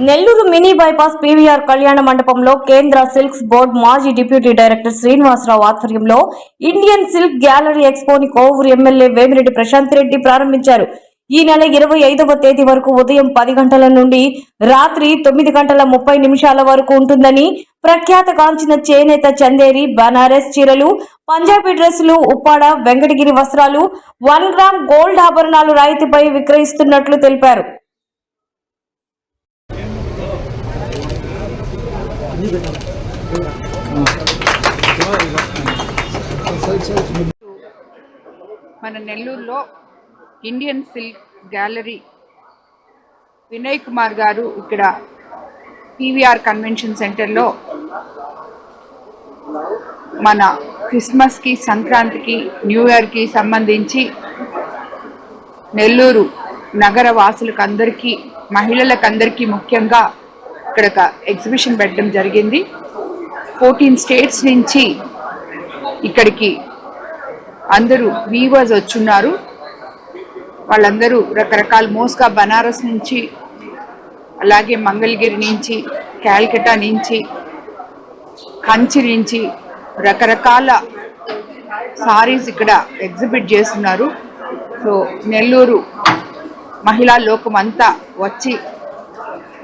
Nellore mini bypass PVR కళ్యాణ మండపంలో కేంద్ర సిల్క్స్ బోర్డు మాజీ డిప్యూటీ డైరెక్టర్ శ్రీనివాసరావు ఆధ్వర్యంలో ఇండియన్ సిల్క్ గ్యాలరీ ఎక్స్పోని కోవూరు ఎమ్మెల్యే వేమిరెడ్డి ప్రశాంత్ రెడ్డి ప్రారంభించారు. ఈ నెల 25వ తేదీ వరకు ఉదయం 10 గంటల నుండి రాత్రి 9 గంటల 30 నిమిషాల వరకు ఉంటుందని, ప్రఖ్యాత కాంచిన చేనేత చందేరి, బనారస్ చీరలు, పంజాబీ డ్రెస్సులు, ఉప్పాడ, వెంకటగిరి వస్త్రాలు, 1 గ్రామ్ గోల్డ్ ఆభరణాలు రాయితీపై విక్రయిస్తున్నట్లు తెలిపారు. మన నెల్లూరులో Indian silk gallery Vinay Kumar గారు ఇక్కడ పీవీఆర్ కన్వెన్షన్ సెంటర్లో మన క్రిస్మస్కి, సంక్రాంతికి, న్యూ ఇయర్కి సంబంధించి నెల్లూరు నగర వాసులకు అందరికీ, మహిళలకందరికీ ముఖ్యంగా ఇక్కడ ఒక ఎగ్జిబిషన్ పెట్టడం జరిగింది. 14 స్టేట్స్ నుంచి ఇక్కడికి అందరూ వీవర్స్ వచ్చున్నారు. వాళ్ళందరూ రకరకాల మోస్గా బనారస్ నుంచి, అలాగే మంగళగిరి నుంచి, కాల్కటా నుంచి, కంచి నుంచి రకరకాల సారీస్ ఇక్కడ ఎగ్జిబిట్ చేస్తున్నారు. సో నెల్లూరు మహిళా లోకం అంతా వచ్చి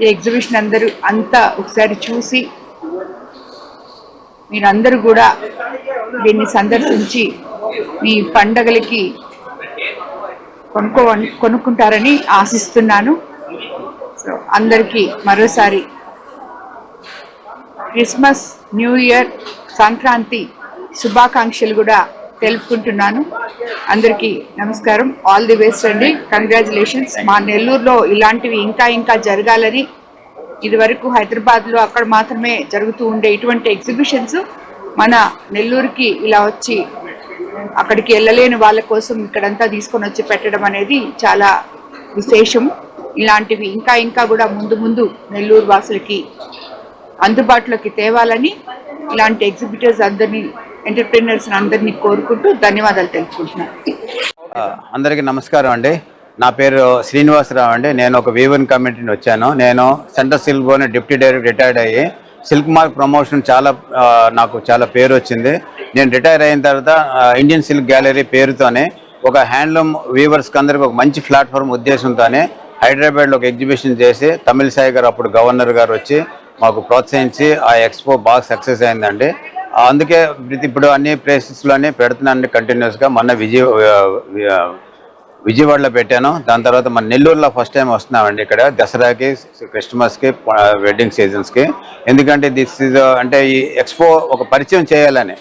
ఈ ఎగ్జిబిషన్ అంతా ఒకసారి చూసి మీరందరూ కూడా దీన్ని సందర్శించి మీ పండగలకి కొనుక్కుంటారని ఆశిస్తున్నాను. సో అందరికీ మరోసారి క్రిస్మస్, న్యూ ఇయర్, సంక్రాంతి శుభాకాంక్షలు కూడా తెలుపుకుంటున్నాను. అందరికీ నమస్కారం. ఆల్ ది బెస్ట్ అండి. కంగ్రాచులేషన్స్. మా నెల్లూరులో ఇలాంటివి ఇంకా జరగాలని, ఇదివరకు హైదరాబాద్లో అక్కడ మాత్రమే జరుగుతూ ఉండే ఇటువంటి ఎగ్జిబిషన్స్ మన నెల్లూరుకి ఇలా వచ్చి అక్కడికి వెళ్ళలేని వాళ్ళ కోసం ఇక్కడంతా తీసుకొని వచ్చి పెట్టడం అనేది చాలా విశేషం. ఇలాంటివి ఇంకా కూడా ముందు నెల్లూరు వాసులకి అందుబాటులోకి తేవాలని ఇలాంటి ఎగ్జిబిటర్స్ అందరినీ, ఎంటర్ప్రీనర్స్ అందరినీ కోరుకుంటూ ధన్యవాదాలు తెలుపుకుంటున్నాను. అందరికీ నమస్కారం అండి. నా పేరు శ్రీనివాసరావు అండి. నేను ఒక వీవన్ కమిటీని వచ్చాను. నేను central silk board deputy director retired అయ్యి సిల్క్ మార్క్ ప్రమోషన్ నాకు చాలా పేరు వచ్చింది. నేను రిటైర్ అయిన తర్వాత ఇండియన్ సిల్క్ గ్యాలరీ పేరుతోనే ఒక హ్యాండ్లూమ్ వీవర్స్కి అందరికి ఒక మంచి ప్లాట్ఫామ్ ఉద్దేశంతోనే హైదరాబాద్లో ఒక ఎగ్జిబిషన్ చేసి తమిళసాయి గారు, అప్పుడు గవర్నర్ గారు వచ్చి మాకు ప్రోత్సహించి ఆ ఎక్స్పో బాగా సక్సెస్ అయిందండి. అందుకే ఇప్పుడు అన్ని ప్లేసెస్లోనే పెడుతున్నాను కంటిన్యూస్గా. మొన్న విజయవాడలో పెట్టాను. దాని తర్వాత మన నెల్లూరులో ఫస్ట్ టైం వస్తున్నామండి. ఇక్కడ దసరాకి, క్రిస్మస్కి, వెడ్డింగ్ సీజన్స్కి. ఎందుకంటే అంటే ఈ ఎక్స్పో ఒక పరిచయం చేయాలని,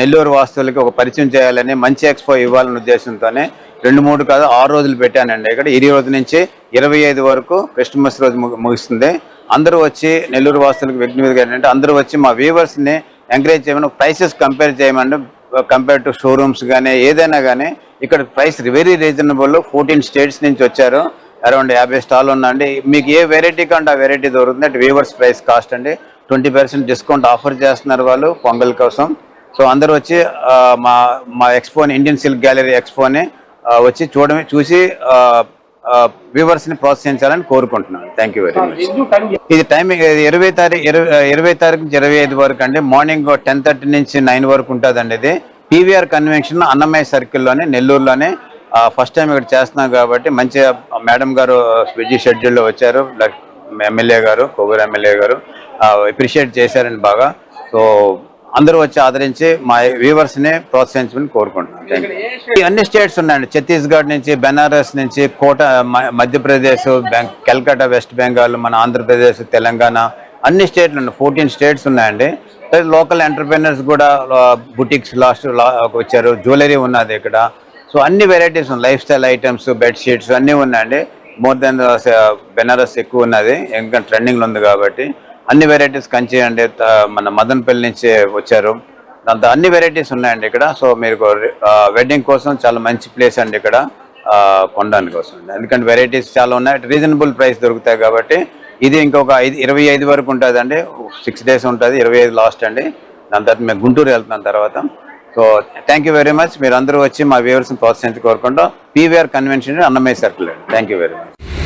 నెల్లూరు వాస్తువులకి ఒక పరిచయం చేయాలని, మంచి ఎక్స్పో ఇవ్వాలనే ఉద్దేశంతోనే 2-3 కాదు 6 రోజులు పెట్టానండి. ఇక్కడ ఈ రోజు నుంచి 25 వరకు క్రిస్మస్ రోజు ముగుస్తుంది. అందరూ వచ్చి నెల్లూరు వాస్తువులకు విజ్ఞప్తిగా ఏంటంటే అందరూ వచ్చి మా వ్యూవర్స్ని ఎంకరేజ్ చేయమని, ప్రైసెస్ కంపేర్ చేయమని, కంపేర్ టు షోరూమ్స్ కానీ ఏదైనా కానీ ఇక్కడ ప్రైస్ వెరీ రీజనబుల్. 14 స్టేట్స్ నుంచి వచ్చారు. అరౌండ్ 50 స్టాల్ ఉందండి. మీకు ఏ వెరైటీ కంటే ఆ వెరైటీ దొరుకుతుంది. అంటే వీవర్స్ ప్రైస్ కాస్ట్ అండి. 20% డిస్కౌంట్ ఆఫర్ చేస్తున్నారు వాళ్ళు పొంగల్ కోసం. సో అందరూ వచ్చి మా ఎక్స్పోని, ఇండియన్ సిల్క్ గ్యాలరీ ఎక్స్పోని వచ్చి చూసి వ్యూవర్స్ని ప్రోత్సహించాలని కోరుకుంటున్నాను. Thank you very much. ఇది టైమింగ్ 20 తారీఖు నుంచి 25 వరకు అండి. మార్నింగ్ 10:30 నుంచి 9 వరకు ఉంటుందండి. ఇది పీవీఆర్ కన్వెన్షన్ అన్నమయ్య సర్కిల్లోనే, నెల్లూరులోనే ఫస్ట్ టైం ఇక్కడ చేస్తున్నాం కాబట్టి మంచిగా మేడం గారు బిజీ షెడ్యూల్లో వచ్చారు. ఎమ్మెల్యే గారు, కోవూరు ఎమ్మెల్యే గారు అప్రిషియేట్ చేశారండి బాగా. సో అందరూ వచ్చి ఆదరించి మా వ్యూవర్స్ని ప్రోత్సహించమని కోరుకుంటున్నాను. అన్ని స్టేట్స్ ఉన్నాయండి. ఛత్తీస్గఢ్ నుంచి, బెనారస్ నుంచి, మధ్యప్రదేశ్, కల్కటా, వెస్ట్ బెంగాల్, మన ఆంధ్రప్రదేశ్, తెలంగాణ, అన్ని స్టేట్లు ఉన్నాయి. 14 స్టేట్స్ ఉన్నాయండి. లోకల్ ఎంటర్ప్రెనర్స్ కూడా బుటిక్స్ వచ్చారు. జ్యువెలరీ ఉన్నది ఇక్కడ. సో అన్ని వెరైటీస్ ఉన్నాయి. లైఫ్ స్టైల్ ఐటమ్స్, బెడ్షీట్స్ అన్నీ ఉన్నాయండి. మోర్ దెన్ బెనారస్ ఎక్కువ ఉన్నది, ఇంకా ట్రెండింగ్లో ఉంది కాబట్టి అన్ని వెరైటీస్. కంచి అండి, మన మదనపల్లి నుంచి వచ్చారు. దాంతో అన్ని వెరైటీస్ ఉన్నాయండి ఇక్కడ. సో మీరు వెడ్డింగ్ కోసం చాలా మంచి ప్లేస్ అండి ఇక్కడ కొనడానికి కోసం. ఎందుకంటే వెరైటీస్ చాలా ఉన్నాయి, రీజనబుల్ ప్రైస్ దొరుకుతాయి కాబట్టి. ఇది ఇంకొక 25 వరకు ఉంటుందండి. 6 days ఉంటుంది. 25 లాస్ట్ అండి. దాని తర్వాత మేము గుంటూరు వెళ్తున్నాం తర్వాత. So thank you very much. మీరు అందరూ వచ్చి మా వ్యూవర్స్ని ప్రోత్సహించి కోరుకుంటాం. పీవీఆర్ కన్వెన్షన్ అన్నమయ్య సర్కిల్ అండి. Thank you very much.